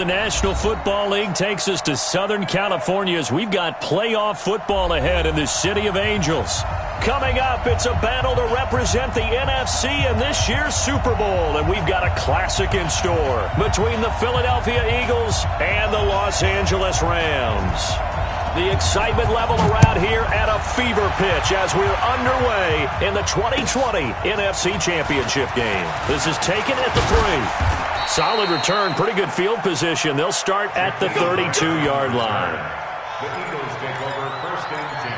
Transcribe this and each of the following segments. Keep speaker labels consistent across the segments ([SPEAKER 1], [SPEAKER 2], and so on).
[SPEAKER 1] The National Football League takes us to Southern California as we've got playoff football ahead in the City of Angels. Coming up, it's a battle to represent the NFC in this year's Super Bowl, and we've got a classic in store between the Philadelphia Eagles and the Los Angeles Rams. The excitement level around here at a fever pitch as we're underway in the 2020 NFC Championship game. This is taken at the 3. Solid return, pretty good field position. They'll start at the 32-yard line.
[SPEAKER 2] The Eagles take over 1st and 10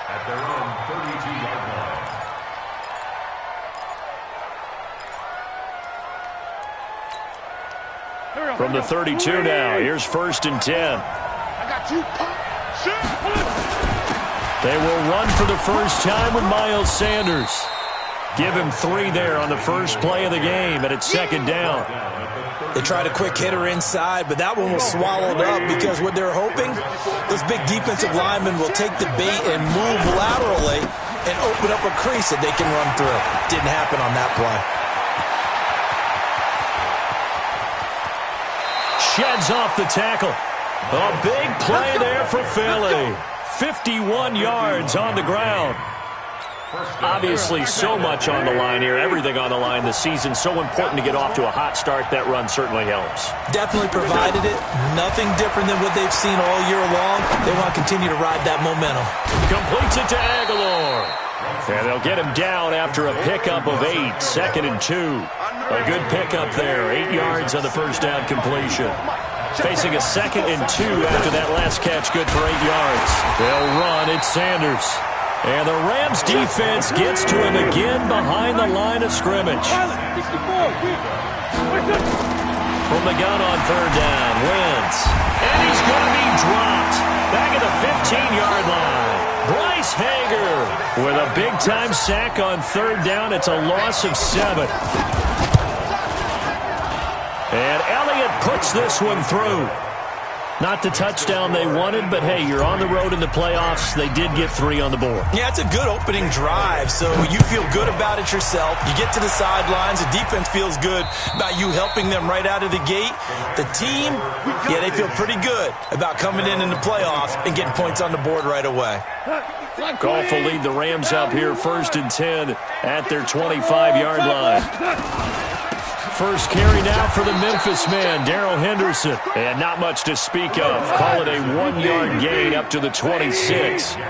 [SPEAKER 2] at their own 32-yard line.
[SPEAKER 1] From the 32 now, here's 1st and 10.
[SPEAKER 3] I got you.
[SPEAKER 1] They will run for the first time with Miles Sanders. Give him 3 there on the first play of the game, and it's 2nd down.
[SPEAKER 4] They tried a quick hitter inside, but that one was swallowed up because what they're hoping, those big defensive linemen will take the bait and move laterally and open up a crease that they can run through. Didn't happen on that play.
[SPEAKER 1] Sheds off the tackle. A big play there for Philly. 51 yards on the ground. Obviously, so much on the line here. Everything on the line this season. So important to get off to a hot start. That run certainly helps.
[SPEAKER 4] Definitely provided it. Nothing different than what they've seen all year long. They want to continue to ride that momentum.
[SPEAKER 1] Completes it to Aguilar. And they'll get him down after a pickup of 8. 2nd and 2. A good pickup there. 8 yards on the first down completion. Facing a 2nd and 2 after that last catch. Good for 8 yards. They'll run. It's Sanders. And the Rams defense gets to him again behind the line of scrimmage. From the gun on 3rd down, Wentz. And he's going to be dropped. Back at the 15-yard line. Bryce Hager with a big-time sack on 3rd down. It's a loss of 7. And Elliott puts this one through. Not the touchdown they wanted, but hey, you're on the road in the playoffs. They did get 3 on the board.
[SPEAKER 4] Yeah, it's a good opening drive, so you feel good about it yourself. You get to the sidelines. The defense feels good about you helping them right out of the gate. The team, yeah, they feel pretty good about coming in the playoffs and getting points on the board right away.
[SPEAKER 1] Goff will lead the Rams up here 1st and 10 at their 25-yard line. First carry now for the Memphis man, Darrell Henderson. And not much to speak of. Call it a 1-yard gain up to the 26. On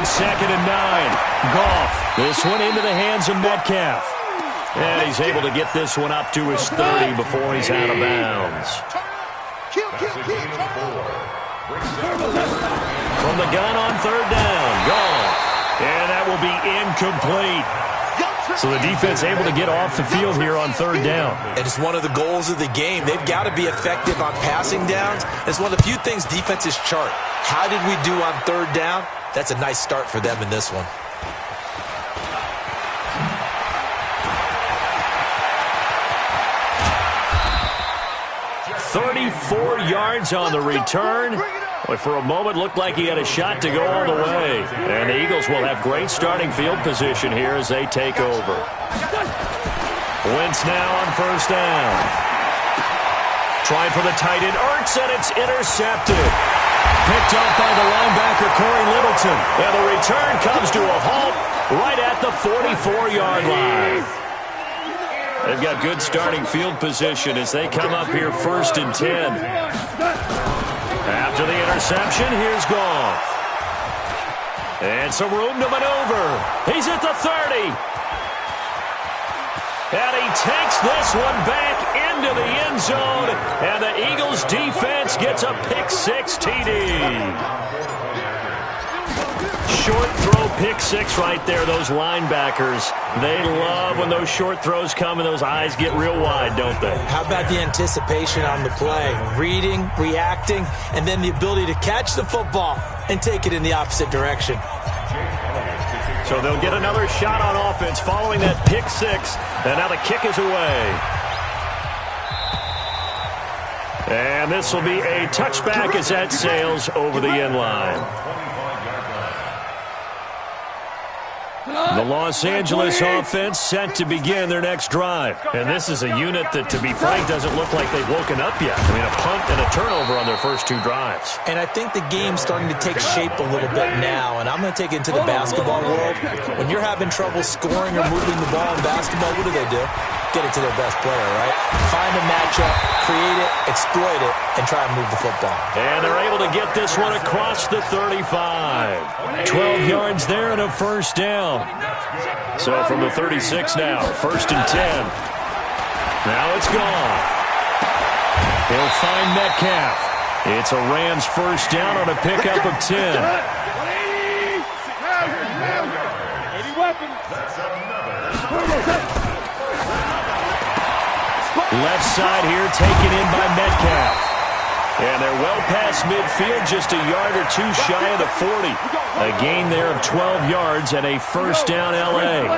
[SPEAKER 1] 2nd and 9, Goff. This one into the hands of Metcalf. And he's able to get this one up to his 30 before he's out of bounds. From the gun on 3rd down, Goff. And that will be incomplete. So the defense able to get off the field here on 3rd down.
[SPEAKER 4] And it's one of the goals of the game. They've got to be effective on passing downs. It's one of the few things defenses chart. How did we do on 3rd down? That's a nice start for them in this one.
[SPEAKER 1] 34 yards on the return. But for a moment, looked like he had a shot to go all the way. And the Eagles will have great starting field position here as they take over. Wentz now on 1st down. Trying for the tight end, Ertz, and it's intercepted. Picked up by the linebacker, Corey Littleton. And the return comes to a halt right at the 44-yard line. They've got good starting field position as they come up here 1st and 10. After the interception, here's Goff. And some room to maneuver. He's at the 30. And he takes this one back into the end zone. And the Eagles defense gets a pick-6 TD. Short throw, pick-6 right there. Those linebackers, they love when those short throws come and those eyes get real wide, don't they?
[SPEAKER 4] How about the anticipation on the play? Reading, reacting, and then the ability to catch the football and take it in the opposite direction.
[SPEAKER 1] So they'll get another shot on offense following that pick-6. And now the kick is away. And this will be a touchback as that sails over the end line. The Los Angeles offense set to begin their next drive. And this is a unit that, to be frank, doesn't look like they've woken up yet. I mean, a punt and a turnover on their first 2 drives.
[SPEAKER 4] And I think the game's starting to take shape a little bit now. And I'm going to take it into the basketball world. When you're having trouble scoring or moving the ball in basketball, what do? Get it to their best player, right? Find a matchup, create it, exploit it, and try and move the football.
[SPEAKER 1] And they're able to get this one across the 35. 12 yards there and a first down. So from the 36 now, 1st and 10. Now it's gone. He'll find Metcalf. It's a Rams first down on a pickup of 10. Left side here taken in by Metcalf. And they're well past midfield, just a yard or 2 shy of the 40. A gain there of 12 yards and a first down L.A.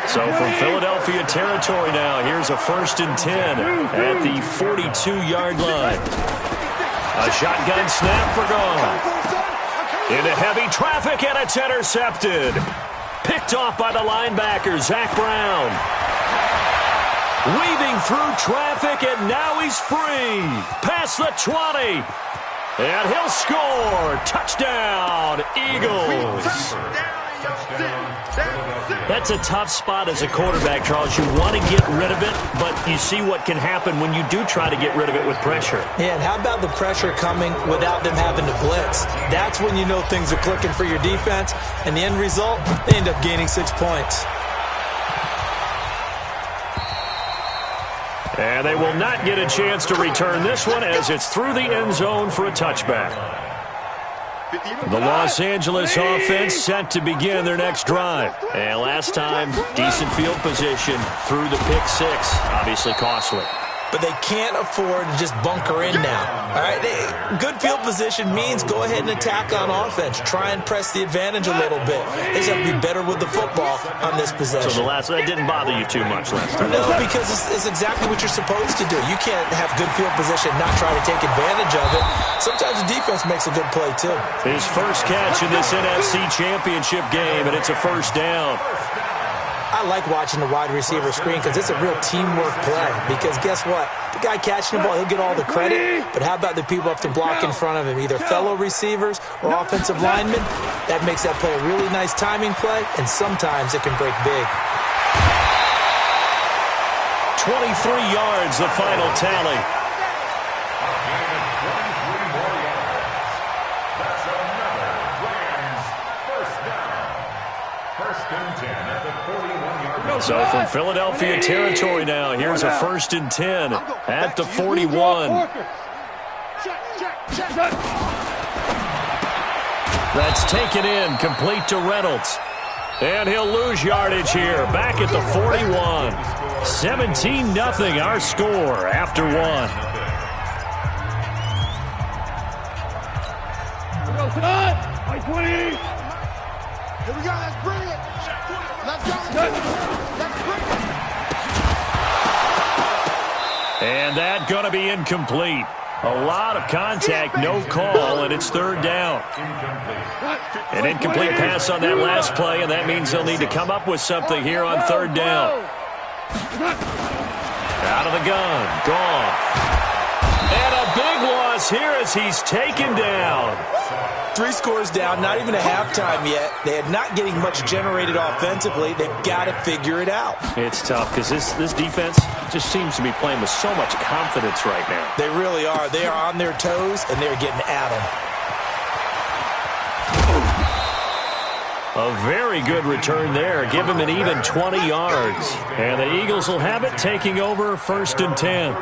[SPEAKER 1] So from Philadelphia territory now, here's a 1st and 10 at the 42-yard line. A shotgun snap for gone. Into heavy traffic, and it's intercepted. Picked off by the linebacker, Zach Brown. Weaving through traffic, and now he's free. Past the 20. And he'll score. Touchdown, Eagles. That's a tough spot as a quarterback, Charles. You want to get rid of it, but you see what can happen when you do try to get rid of it with pressure.
[SPEAKER 4] Yeah, and how about the pressure coming without them having to blitz? That's when you know things are clicking for your defense, and the end result, they end up gaining 6 points.
[SPEAKER 1] And they will not get a chance to return this one as it's through the end zone for a touchback. The Los Angeles offense set to begin their next drive. And last time, decent field position through the pick 6. Obviously costly.
[SPEAKER 4] But they can't afford to just bunker in now. All right, good field position means go ahead and attack on offense. Try and press the advantage a little bit. They just have to be better with the football on this possession.
[SPEAKER 1] So that didn't bother you too much last time?
[SPEAKER 4] No, because it's exactly what you're supposed to do. You can't have good field position and not try to take advantage of it. Sometimes the defense makes a good play, too.
[SPEAKER 1] His first catch in this NFC Championship game, and it's a first down.
[SPEAKER 4] I like watching the wide receiver screen because it's a real teamwork play. Because guess what? The guy catching the ball, he'll get all the credit. But how about the people up to block in front of him, either fellow receivers or offensive linemen? That makes that play a really nice timing play, and sometimes it can break big.
[SPEAKER 1] 23 yards, the final tally. So from Philadelphia territory now, here's a 1st and 10 at the 41. That's taken in, complete to Reynolds. And he'll lose yardage here, back at the 41. 17-0 our score after 1.
[SPEAKER 3] Here we go, let's bring it. Let's go.
[SPEAKER 1] And that going to be incomplete. A lot of contact, no call, and it's 3rd down. An incomplete pass on that last play, and that means they'll need to come up with something here on 3rd down. Out of the gun, gone. And a big loss here as he's taken down.
[SPEAKER 4] 3 scores down, not even a halftime yet. They are not getting much generated offensively. They've got to figure it out.
[SPEAKER 1] It's tough because this defense just seems to be playing with so much confidence right now.
[SPEAKER 4] They really are. They are on their toes, and they're getting at them.
[SPEAKER 1] A very good return there. Give him an even 20 yards. And the Eagles will have it, taking over 1st and 10.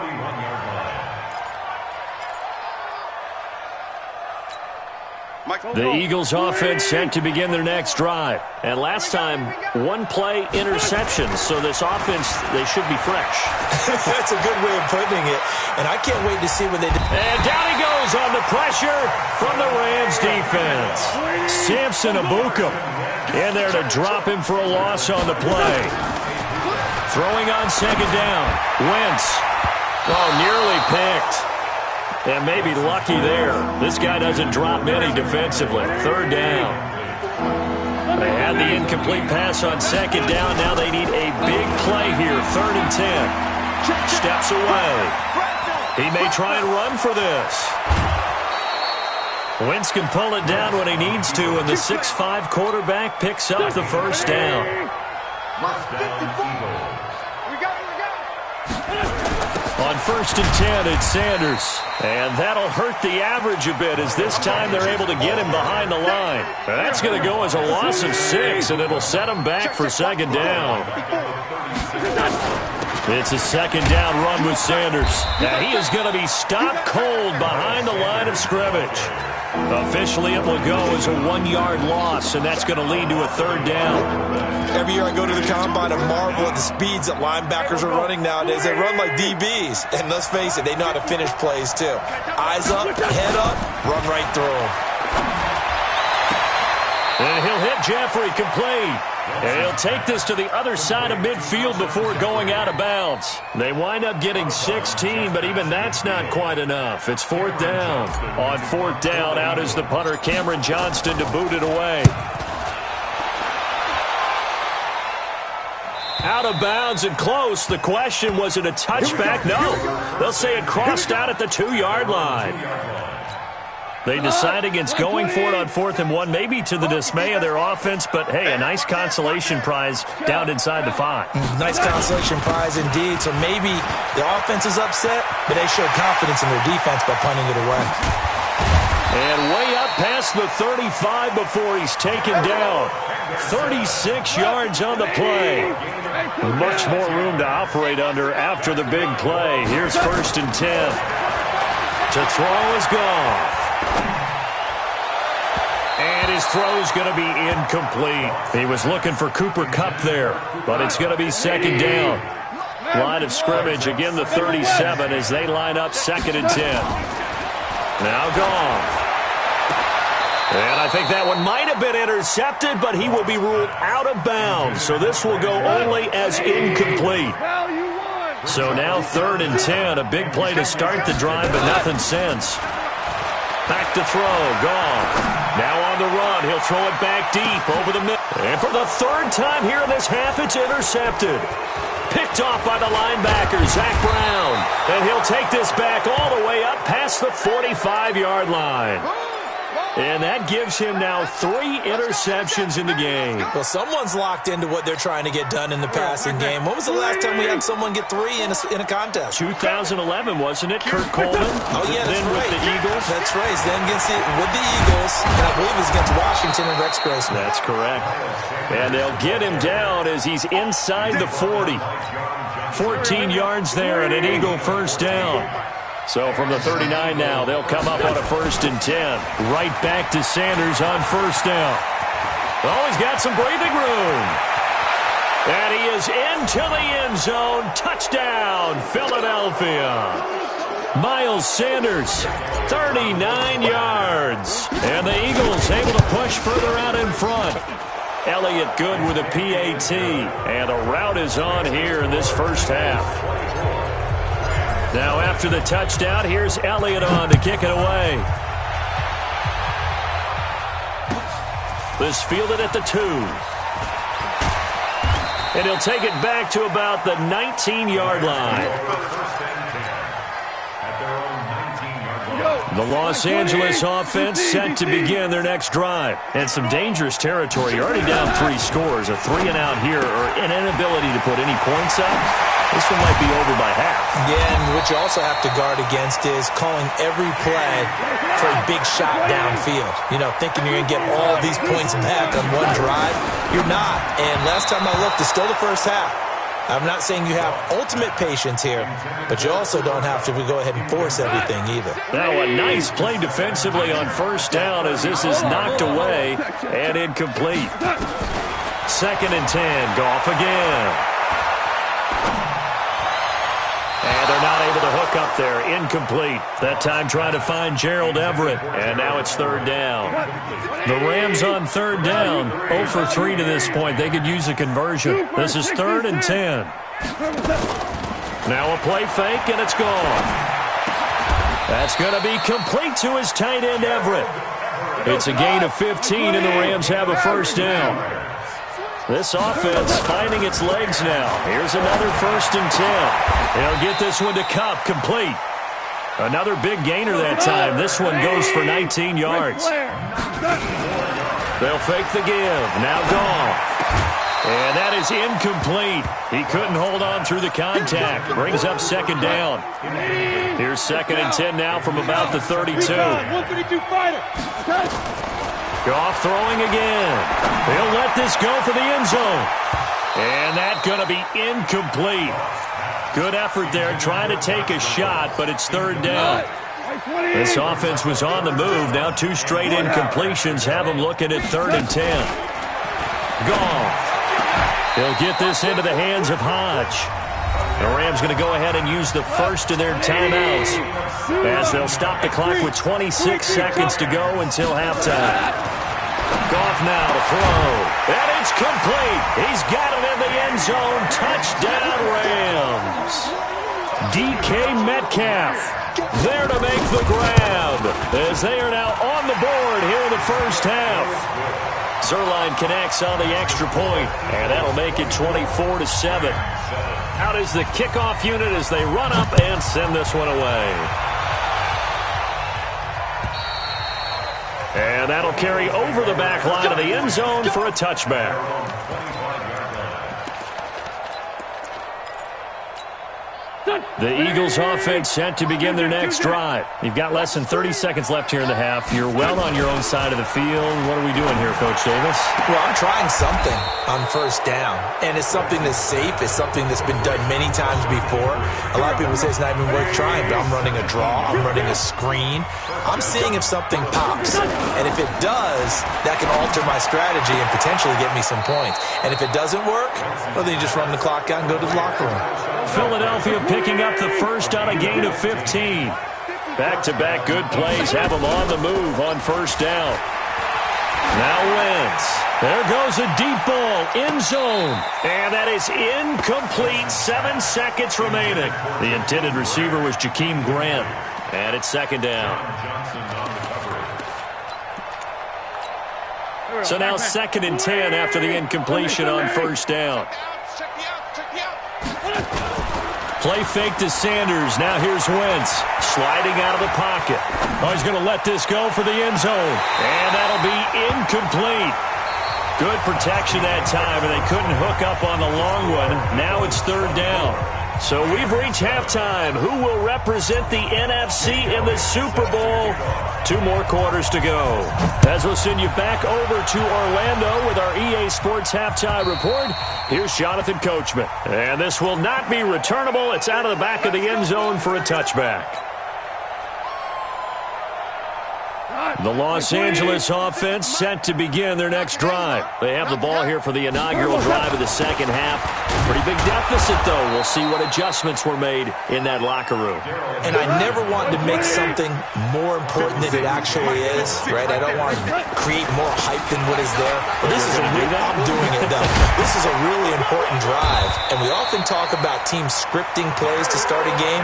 [SPEAKER 1] The Eagles offense set to begin their next drive. And last time, 1-play interceptions. So this offense, they should be fresh.
[SPEAKER 4] That's a good way of putting it. And I can't wait to see what they do.
[SPEAKER 1] And down he goes on the pressure from the Rams defense. Samson Abukum in there to drop him for a loss on the play. Throwing on 2nd down. Wentz. Oh, nearly picked. And maybe lucky there. This guy doesn't drop many defensively. 3rd down. They had the incomplete pass on second down. Now they need a big play here. 3rd and 10. Steps away. He may try and run for this. Wentz can pull it down when he needs to, and the 6'5" quarterback picks up the first down. On 1st and 10, it's Sanders. And that'll hurt the average a bit as this time they're able to get him behind the line. That's going to go as a loss of 6, and it'll set him back for 2nd down. It's a 2nd down run with Sanders. Now he is going to be stopped cold behind the line of scrimmage. Officially, it will go as a 1-yard loss, and that's going to lead to a 3rd down.
[SPEAKER 4] Every year I go to the combine and marvel at the speeds that linebackers are running nowadays. They run like DBs, and let's face it, they know how to finish plays too. Eyes up, head up, run right through them.
[SPEAKER 1] And he'll hit Jeffrey complete. And he'll take this to the other side of midfield before going out of bounds. They wind up getting 16, but even that's not quite enough. It's 4th down. On 4th down, out is the punter, Cameron Johnston, to boot it away. Out of bounds and close. The question, was it a touchback? No. They'll say it crossed out at the 2-yard line. They decide against going for it on 4th and 1, maybe to the dismay of their offense, but hey, a nice consolation prize down inside the 5.
[SPEAKER 4] Nice consolation prize indeed. So maybe the offense is upset, but they showed confidence in their defense by punting it away.
[SPEAKER 1] And way up past the 35 before he's taken down. 36 yards on the play. Much more room to operate under after the big play. Here's 1st and 10. To throw is Goff. And his throw's going to be incomplete. He was looking for Cooper Kupp there, but it's going to be 2nd down. Line of scrimmage, again the 37 as they line up 2nd and 10. Now Goff. And I think that one might have been intercepted, but he will be ruled out of bounds. So this will go only as incomplete. So now 3rd and 10, a big play to start the drive, but nothing since. Back to throw, Goff. Now on the run, he'll throw it back deep over the middle. And for the 3rd time here in this half, it's intercepted. Picked off by the linebacker, Zach Brown. And he'll take this back all the way up past the 45-yard line. And that gives him now 3 interceptions in the game.
[SPEAKER 4] Well, someone's locked into what they're trying to get done in the passing game. When was the last time we had someone get 3 in a contest?
[SPEAKER 1] 2011, wasn't it? Kurt Coleman?
[SPEAKER 4] Oh, yeah, that's
[SPEAKER 1] then
[SPEAKER 4] right.
[SPEAKER 1] with the Eagles.
[SPEAKER 4] That's right. Then with the Eagles, and I believe it's against Washington and Rex Grossman.
[SPEAKER 1] That's correct. And they'll get him down as he's inside the 40. 14 yards there and an Eagle 1st down. So from the 39 now, they'll come up on a 1st and 10. Right back to Sanders on 1st down. Oh, he's got some breathing room. And he is into the end zone. Touchdown, Philadelphia. Miles Sanders, 39 yards. And the Eagles able to push further out in front. Elliott good with a PAT. And a rout is on here in this first half. Now after the touchdown, here's Elliott on to kick it away. This fielded at the 2. And he'll take it back to about the 19-yard line. The Los Angeles offense set to begin their next drive. And some dangerous territory. You're already down 3 scores. A 3-and-out here or an inability to put any points up. This one might be over by half.
[SPEAKER 4] Yeah, and what you also have to guard against is calling every play for a big shot downfield. You know, thinking you're going to get all these points back on one drive. You're not. And last time I looked, it's still the first half. I'm not saying you have ultimate patience here, but you also don't have to go ahead and force everything either.
[SPEAKER 1] Now a nice play defensively on 1st down as this is knocked away and incomplete. 2nd and 10, Goff again. And they're not able to hook up there. Incomplete. That time trying to find Gerald Everett. And now it's 3rd down. The Rams on 3rd down. 0 for 3 to this point. They could use a conversion. This is 3rd and 10. Now a play fake, and it's gone. That's going to be complete to his tight end, Everett. It's a gain of 15, and the Rams have a first down. This offense finding its legs now. Here's another 1st and 10. They'll get this one to Kupp, complete. Another big gainer that time. This one goes for 19 yards. They'll fake the give. Now Goff. And that is incomplete. He couldn't hold on through the contact. Brings up 2nd down. Here's 2nd and 10 now from about the 32. Goff throwing again. He'll let this go for the end zone. And that's going to be incomplete. Good effort there trying to take a shot, but it's 3rd down. This offense was on the move. Now 2 straight incompletions have them looking at 3rd and 10. Goff. He'll get this into the hands of Hodge. The Rams going to go ahead and use the first of their timeouts as they'll stop the clock with 26 seconds to go until halftime. Goff now to throw. And it's complete. He's got it in the end zone. Touchdown, Rams. DK Metcalf there to make the grab as they are now on the board here in the first half. Zerline connects on the extra point, and that'll make it 24-7. Out is the kickoff unit as they run up and send this one away. And that'll carry over the back line of the end zone for a touchback. The Eagles offense set to begin their next drive. You've got less than 30 seconds left here in the half. You're well on your own side of the field. What are we doing here, Coach Davis?
[SPEAKER 4] Well, I'm trying something on 1st down, and it's something that's safe. It's something that's been done many times before. A lot of people say it's not even worth trying, but I'm running a draw. I'm running a screen. I'm seeing if something pops, and if it does, that can alter my strategy and potentially get me some points. And if it doesn't work, well, then you just run the clock out and go to the locker room.
[SPEAKER 1] Philadelphia picking up the first on a gain of 15. Back-to-back good plays have them on the move on 1st down. Now Wentz. There goes a deep ball, end zone. And that is incomplete. 7 seconds remaining. The intended receiver was Jakeem Grant. And it's 2nd down. So now 2nd and 10 after the incompletion on 1st down. Play fake to Sanders. Now here's Wentz sliding out of the pocket. Oh, he's going to let this go for the end zone. And that'll be incomplete. Good protection that time, and they couldn't hook up on the long one. Now it's 3rd down. So we've reached halftime. Who will represent the NFC in the Super Bowl? 2 more quarters to go. As we'll send you back over to Orlando with our EA Sports Halftime Report, here's Jonathan Coachman. And this will not be returnable. It's out of the back of the end zone for a touchback. The Los Angeles offense set to begin their next drive. They have the ball here for the inaugural drive of the second half. Pretty big deficit, though. We'll see what adjustments were made in that locker room.
[SPEAKER 4] And I never want to make something more important than it actually is, right? I don't want to create more hype than what is there. But this is I'm doing it, though. This is a really important drive. And we often talk about teams scripting plays to start a game.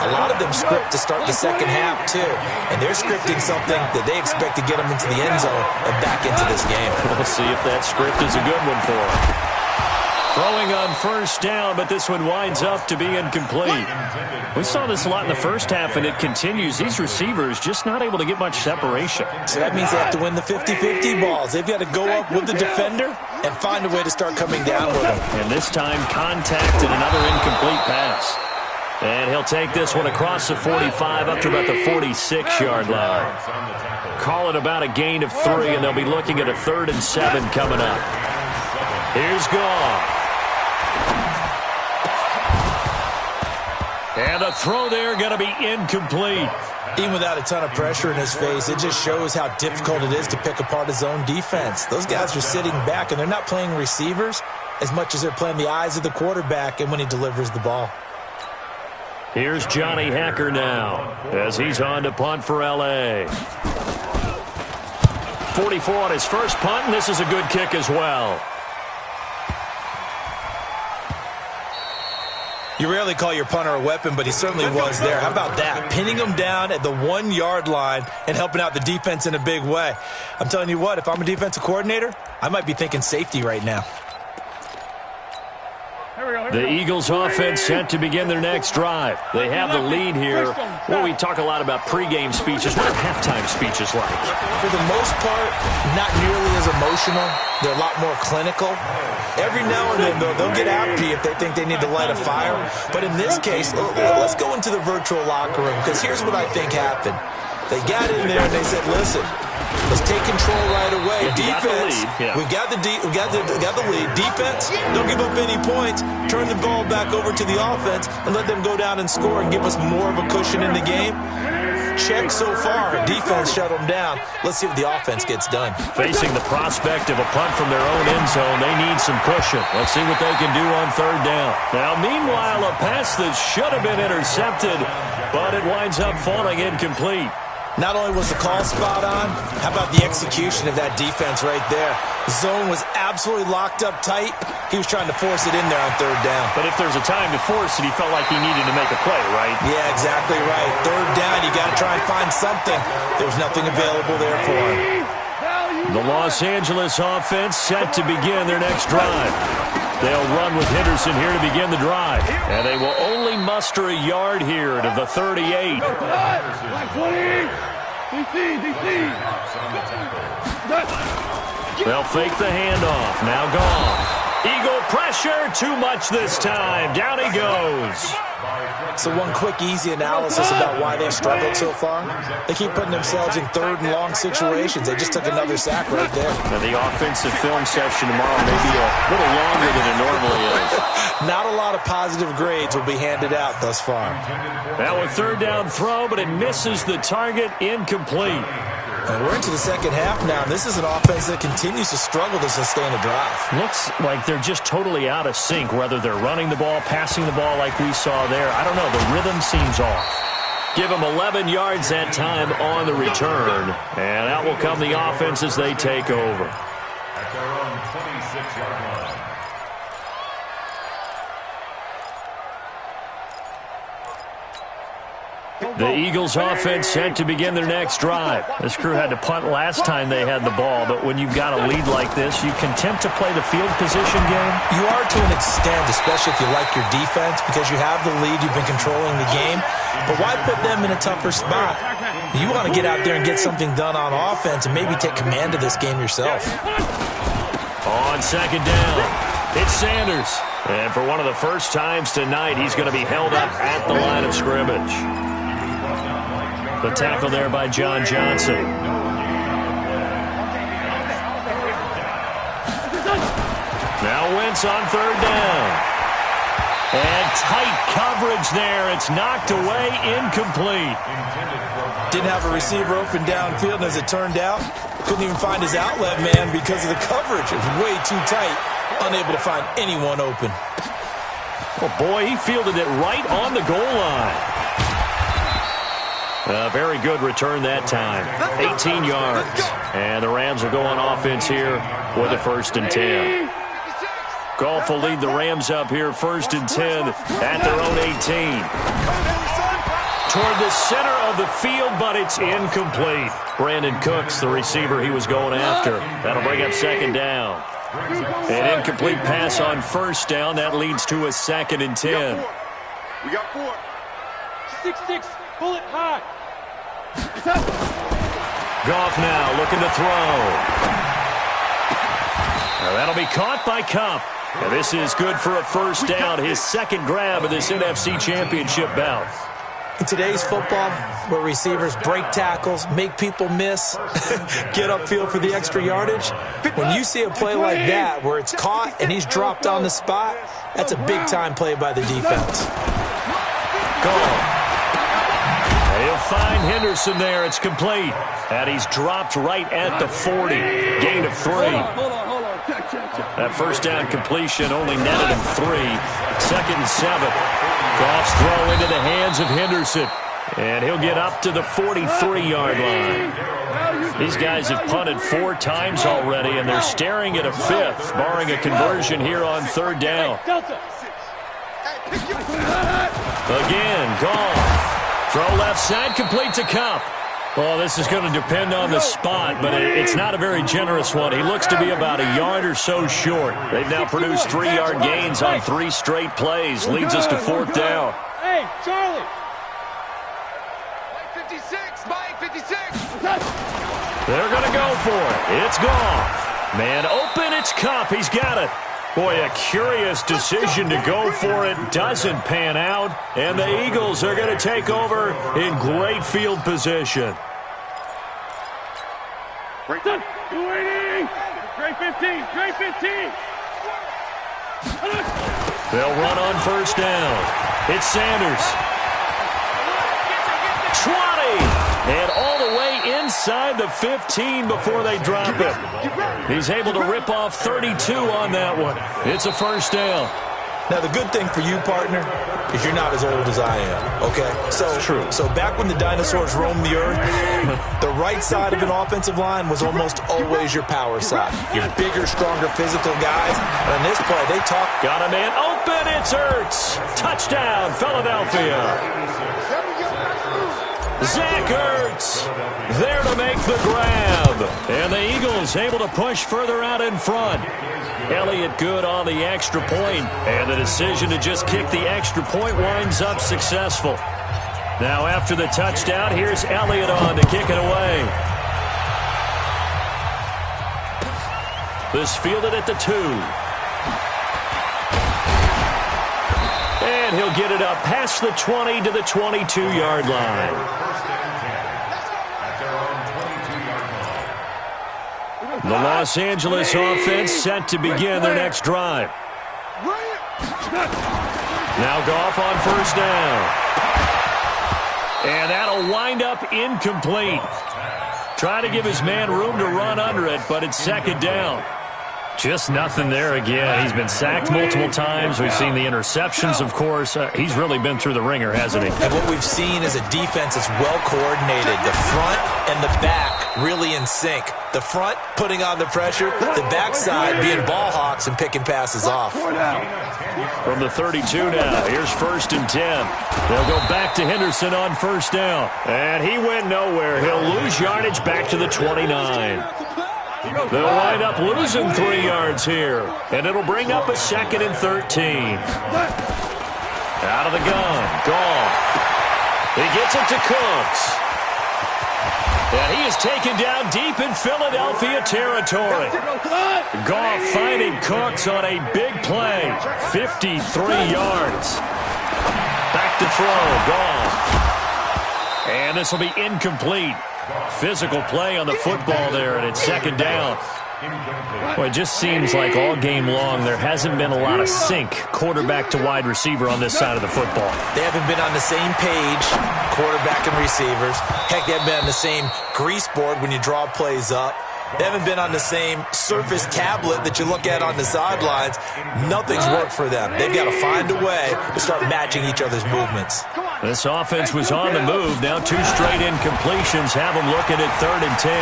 [SPEAKER 4] A lot of them script to start the second half, too. And they're scripting something that they expect to get them into the end zone and back into this game.
[SPEAKER 1] We'll see if that script is a good one for them. Throwing on 1st down, but this one winds up to be incomplete. We saw this a lot in the first half, and it continues. These receivers just not able to get much separation.
[SPEAKER 4] So that means they have to win the 50-50 balls. They've got to go up with the defender and find a way to start coming down with them.
[SPEAKER 1] And this time, contact and another incomplete pass. And he'll take this one across the 45 up to about the 46-yard line. Call it about a gain of 3, and they'll be looking at a 3rd and 7 coming up. Here's Goff. And the throw there going to be incomplete.
[SPEAKER 4] Even without a ton of pressure in his face, it just shows how difficult it is to pick apart his own defense. Those guys are sitting back, and they're not playing receivers as much as they're playing the eyes of the quarterback and when he delivers the ball.
[SPEAKER 1] Here's Johnny Hacker now as he's on to punt for L.A. 44 on his first punt, and this is a good kick as well.
[SPEAKER 4] You rarely call your punter a weapon, but he certainly was there. How about that? Pinning him down at the 1-yard line and helping out the defense in a big way. I'm telling you what, if I'm a defensive coordinator, I might be thinking safety right now.
[SPEAKER 1] The Eagles offense set to begin their next drive. They have the lead here. Well, we talk a lot about pregame speeches. What are halftime speeches like?
[SPEAKER 4] For the most part, not nearly as emotional. They're a lot more clinical. Every now and then, though, they'll get after you if they think they need to light a fire. But in this case, let's go into the virtual locker room, because here's what I think happened. They got in there and they said, listen, let's take control right away. Defense, we got the lead. Defense, don't give up any points. Turn the ball back over to the offense and let them go down and score and give us more of a cushion in the game. Check so far. Defense shut them down. Let's see what the offense gets done.
[SPEAKER 1] Facing the prospect of a punt from their own end zone, they need some cushion. Let's see what they can do on third down. Now, meanwhile, a pass that should have been intercepted, but it winds up falling incomplete.
[SPEAKER 4] Not only was the call spot on, how about the execution of that defense right there? Zone was absolutely locked up tight. He was trying to force it in there on third down.
[SPEAKER 1] But if there's a time to force it, he felt like he needed to make a play, right?
[SPEAKER 4] Yeah, exactly right. Third down, you got to try and find something. There was nothing available there for him.
[SPEAKER 1] The Los Angeles offense set to begin their next drive. They'll run with Henderson here to begin the drive. And they will only muster a yard here to the 38. They'll fake the handoff. Now gone. Eagle pressure. Too much this time. Down he goes.
[SPEAKER 4] So one quick, easy analysis about why they've struggled so far. They keep putting themselves in third and long situations. They just took another sack right there.
[SPEAKER 1] And the offensive film session tomorrow may be a little longer than it normally is.
[SPEAKER 4] Not a lot of positive grades will be handed out thus far.
[SPEAKER 1] Now a third down throw, but it misses the target. Incomplete.
[SPEAKER 4] And we're into the second half now. This is an offense that continues to struggle to sustain a drive.
[SPEAKER 1] Looks like they're just totally out of sync, whether they're running the ball, passing the ball like we saw there. I don't know. The rhythm seems off. Give them 11 yards that time on the return. And out will come the offense as they take over.
[SPEAKER 2] At their own 26-yard line.
[SPEAKER 1] The Eagles offense set to begin their next drive. This crew had to punt last time they had the ball, but when you've got a lead like this, you content to play the field position game?
[SPEAKER 4] You are to an extent, especially if you like your defense, because you have the lead, you've been controlling the game. But why put them in a tougher spot? You want to get out there and get something done on offense and maybe take command of this game yourself.
[SPEAKER 1] On second down, it's Sanders. And for one of the first times tonight, he's going to be held up at the line of scrimmage. The tackle there by John Johnson. Now Wentz on third down. And tight coverage there. It's knocked away, incomplete.
[SPEAKER 4] Didn't have a receiver open downfield, and as it turned out, couldn't even find his outlet man because of the coverage. It was way too tight. Unable to find anyone open.
[SPEAKER 1] Oh, boy, he fielded it right on the goal line. A very good return that time. 18 yards. And the Rams will go on offense here with a 1st and 10. Goff will lead the Rams up here 1st and 10 at their own 18. Toward the center of the field, but it's incomplete. Brandon Cooks, the receiver he was going after. That'll bring up 2nd down. An incomplete pass on 1st down. That leads to a 2nd and 10.
[SPEAKER 3] We got 4.
[SPEAKER 5] 6-6. Pull it high.
[SPEAKER 1] Goff now looking to throw. Now that'll be caught by Kupp. And this is good for a 1st down. His 2nd grab of this NFC Championship bout.
[SPEAKER 4] In today's football, where receivers break tackles, make people miss, get upfield for the extra yardage, when you see a play like that where it's caught and he's dropped on the spot, that's a big-time play by the defense.
[SPEAKER 1] Goal. He'll find Henderson there. It's complete. And he's dropped right at the 40. Gain of 3.
[SPEAKER 5] Hold on.
[SPEAKER 1] That 1st down completion only netted him 3. 2nd and 7. Goff's throw into the hands of Henderson. And he'll get up to the 43-yard line. These guys have punted 4 times already, and they're staring at a 5th, barring a conversion here on 3rd down. Again, Goff. Throw left side, complete to Cup. Well, this is going to depend on the spot, but it's not a very generous one. He looks to be about a yard or so short. They've now produced 3-yard gains on 3 straight plays. Leads us to 4th down.
[SPEAKER 5] Hey, Charlie!
[SPEAKER 3] Mike 56, Mike 56.
[SPEAKER 1] They're going to go for it. It's Goff. Man open, it's Cup. He's got it. Boy, a curious decision to go for it. Doesn't pan out. And the Eagles are going to take over in great field position.
[SPEAKER 5] Waiting! Great 15! Great 15!
[SPEAKER 1] They'll run on 1st down. It's Sanders. 20! And all the way inside the 15 before they drop it. He's able to rip off 32 on that one. It's a 1st down.
[SPEAKER 4] Now, the good thing for you, partner, is you're not as old as I am, okay?
[SPEAKER 1] True.
[SPEAKER 4] So back when the dinosaurs roamed the earth, the right side of an offensive line was almost always your power side. Your bigger, stronger, physical guys. And on this play, they talk.
[SPEAKER 1] Got a man open. It's Ertz. Touchdown, Philadelphia. Zach Ertz there to make the grab. And the Eagles able to push further out in front. Elliott good on the extra point. And the decision to just kick the extra point winds up successful. Now after the touchdown, here's Elliott on to kick it away. This fielded at the 2. And he'll get it up past the 20 to the 22-yard line. The Los Angeles offense set to begin their next drive. Now Goff on 1st down. And that'll wind up incomplete. Try to give his man room to run under it, but it's 2nd down. Just nothing there again. He's been sacked multiple times. We've seen the interceptions, of course. He's really been through the ringer, hasn't he?
[SPEAKER 4] And what we've seen is a defense that's well coordinated. The front and the back really in sync. The front putting on the pressure, the backside being ball hawks and picking passes off.
[SPEAKER 1] From the 32 now, here's 1st and 10. They'll go back to Henderson on 1st down. And he went nowhere. He'll lose yardage back to the 29. They'll wind up losing 3 yards here. And it'll bring up a 2nd and 13. Out of the gun. Goff. He gets it to Cooks. And he is taken down deep in Philadelphia territory. Goff finding Cooks on a big play. 53 yards. Back to throw. Goff. And this will be incomplete. Physical play on the football there, and it's 2nd down. Well, it just seems like all game long there hasn't been a lot of sync quarterback to wide receiver on this side of the football.
[SPEAKER 4] They haven't been on the same page, quarterback and receivers. Heck, they haven't been on the same grease board when you draw plays up. They haven't been on the same surface tablet that you look at on the sidelines. Nothing's worked for them. They've got to find a way to start matching each other's movements.
[SPEAKER 1] This offense was on the move. Now 2 straight incompletions have them looking at 3rd and 10.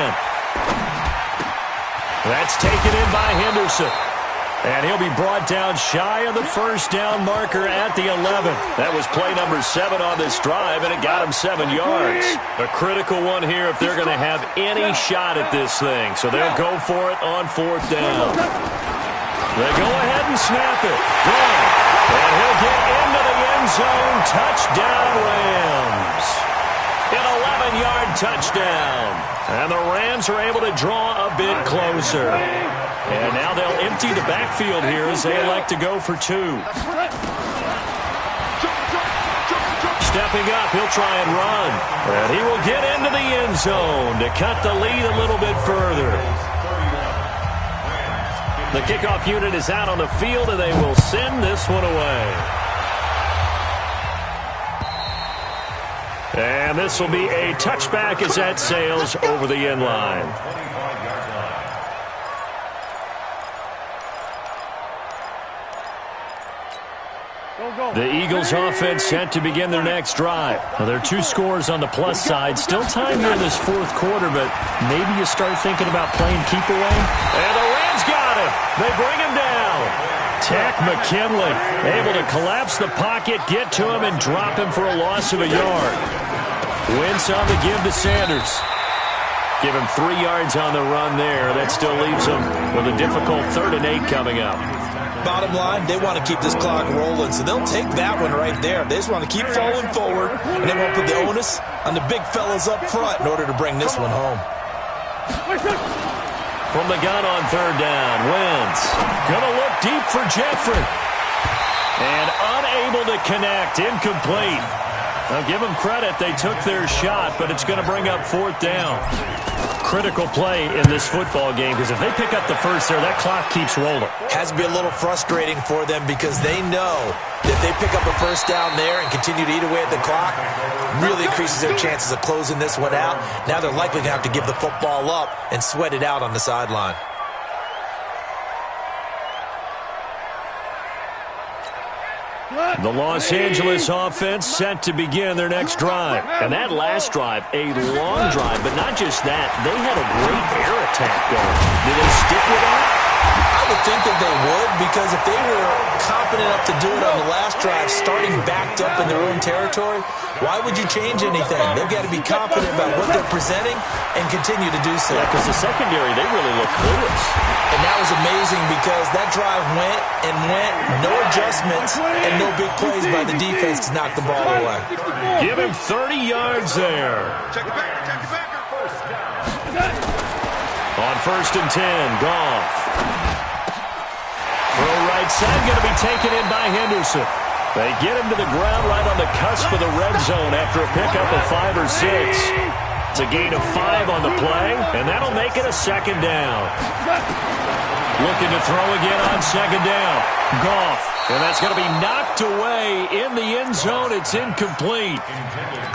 [SPEAKER 1] That's taken in by Henderson. And he'll be brought down shy of the 1st down marker at the 11. That was play number 7 on this drive, and it got him 7 yards. A critical one here if they're going to have any shot at this thing. So they'll go for it on 4th down. They go ahead and snap it. Gone. And he'll get into the end zone. Touchdown, Rams. An 11-yard touchdown. And the Rams are able to draw a bit closer. And now they'll empty the backfield here as they elect to go for 2. Stepping up, he'll try and run. And he will get into the end zone to cut the lead a little bit further. The kickoff unit is out on the field, and they will send this one away. And this will be a touchback as that sails over the end line. The Eagles offense set to begin their next drive. Now, there are 2 scores on the plus side. Still time here in this 4th quarter, but maybe you start thinking about playing keep away. And the Rams got got him. They bring him down. Tack McKinley able to collapse the pocket, get to him, and drop him for a loss of a yard. Wentz on the give to Sanders. Give him 3 yards on the run there. That still leaves him with a difficult 3rd and 8 coming up.
[SPEAKER 4] Bottom line, they want to keep this clock rolling, so they'll take that one right there. They just want to keep falling forward, and they won't put the onus on the big fellas up front in order to bring this one home.
[SPEAKER 1] From the gun on 3rd down, Wentz gonna look deep for Jeffrey. And unable to connect, incomplete. Now give them credit, they took their shot, but it's gonna bring up 4th down. Critical play in this football game, because if they pick up the first there, that clock keeps rolling.
[SPEAKER 4] Has to be a little frustrating for them because they know that if they pick up a first down there and continue to eat away at the clock, really increases their chances of closing this one out. Now they're likely going to have to give the football up and sweat it out on the sideline.
[SPEAKER 1] The Los Angeles offense set to begin their next drive. And that last drive, a long drive, but not just that. They had a great air attack going. Did they stick with that?
[SPEAKER 4] I would think that they would, because if they were confident enough to do it on the last drive, starting backed up in their own territory, why would you change anything? They've got to be confident about what they're presenting and continue to do so.
[SPEAKER 1] Yeah, because the secondary, they really look clueless.
[SPEAKER 4] And that was amazing because that drive went and went, no adjustments, and no big plays by the defense to knock the ball away.
[SPEAKER 1] Give him 30 yards there.
[SPEAKER 3] Check it back, check it back.
[SPEAKER 1] On 1st and 10, Goff. Throw right side, going to be taken in by Henderson. They get him to the ground right on the cusp of the red zone after a pickup of 5 or 6. It's a gain of 5 on the play, and that'll make it a 2nd down. Looking to throw again on 2nd down. Goff. And that's going to be knocked away in the end zone. It's incomplete.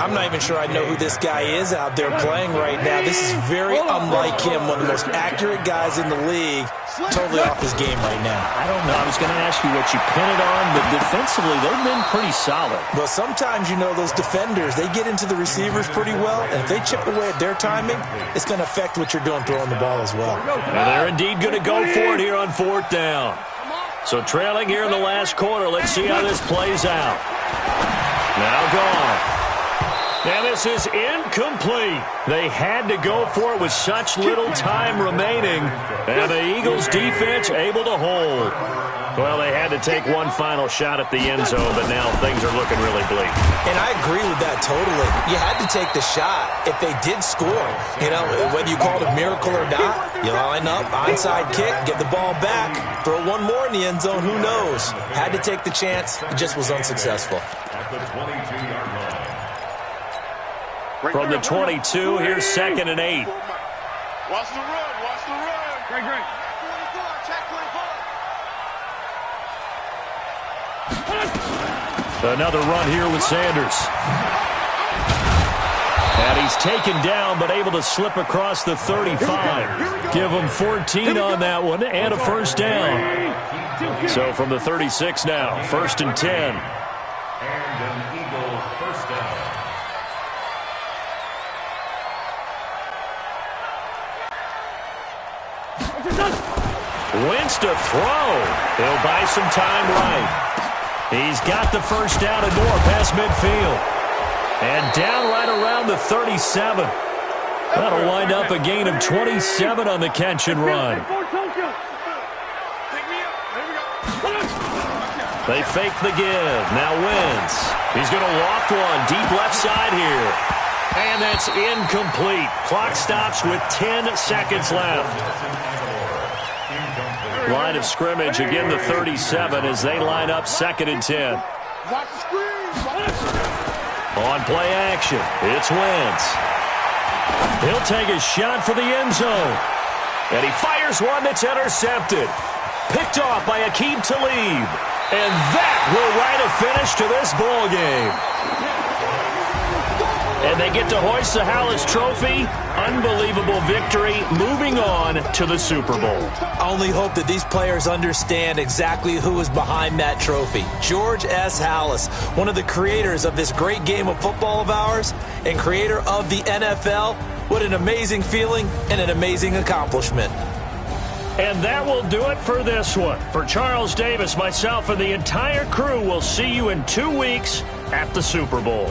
[SPEAKER 4] I'm not even sure I know who this guy is out there playing right now. This is very unlike him, one of the most accurate guys in the league. Totally off his game right now.
[SPEAKER 1] I don't know. I was going to ask you what you pin it on, but defensively, they've been pretty solid.
[SPEAKER 4] Well, sometimes, you know, those defenders, they get into the receivers pretty well, and if they chip away at their timing, it's going to affect what you're doing throwing the ball as well.
[SPEAKER 1] And they're indeed going to go for it here on 4th down. So trailing here in the last quarter. Let's see how this plays out. Now Goff. And this is incomplete. They had to go for it with such little time remaining. And the Eagles defense able to hold. Well, they had to take one final shot at the end zone, but now things are looking really bleak.
[SPEAKER 4] And I agree with that totally. You had to take the shot if they did score. You know, whether you call it a miracle or not, you line up, onside kick, get the ball back, throw one more in the end zone, who knows? Had to take the chance. It just was unsuccessful.
[SPEAKER 2] At the 22-yard line.
[SPEAKER 1] From the 22, here's 2nd and 8.
[SPEAKER 3] Watch the run, watch the run.
[SPEAKER 5] Great.
[SPEAKER 3] 24, check 24.
[SPEAKER 1] Another run here with Sanders. And he's taken down, but able to slip across the 35. Give him 14 on that one and a 1st down. So from the 36 now, 1st and 10.
[SPEAKER 2] And an Eagle 1st down.
[SPEAKER 1] Wentz to throw. He'll buy some time right. He's got the 1st down and more past midfield. And down right around the 37. That'll wind up a gain of 27 on the catch and run. They fake the give. Now Wentz. He's going to loft one deep left side here. And that's incomplete. Clock stops with 10 seconds left. Line of scrimmage, again the 37 as they line up 2nd and 10.
[SPEAKER 3] Watch the screen.
[SPEAKER 1] On play action, it's Wentz. He'll take a shot for the end zone. And he fires one that's intercepted. Picked off by Aqib Talib. And that will write a finish to this ball game. And they get to hoist the Hallis Trophy. Unbelievable victory, moving on to the Super Bowl.
[SPEAKER 4] I only hope that these players understand exactly who is behind that trophy. George S. Hallis, one of the creators of this great game of football of ours and creator of the NFL. What an amazing feeling and an amazing accomplishment.
[SPEAKER 1] And that will do it for this one. For Charles Davis, myself, and the entire crew, we'll see you in 2 weeks at the Super Bowl.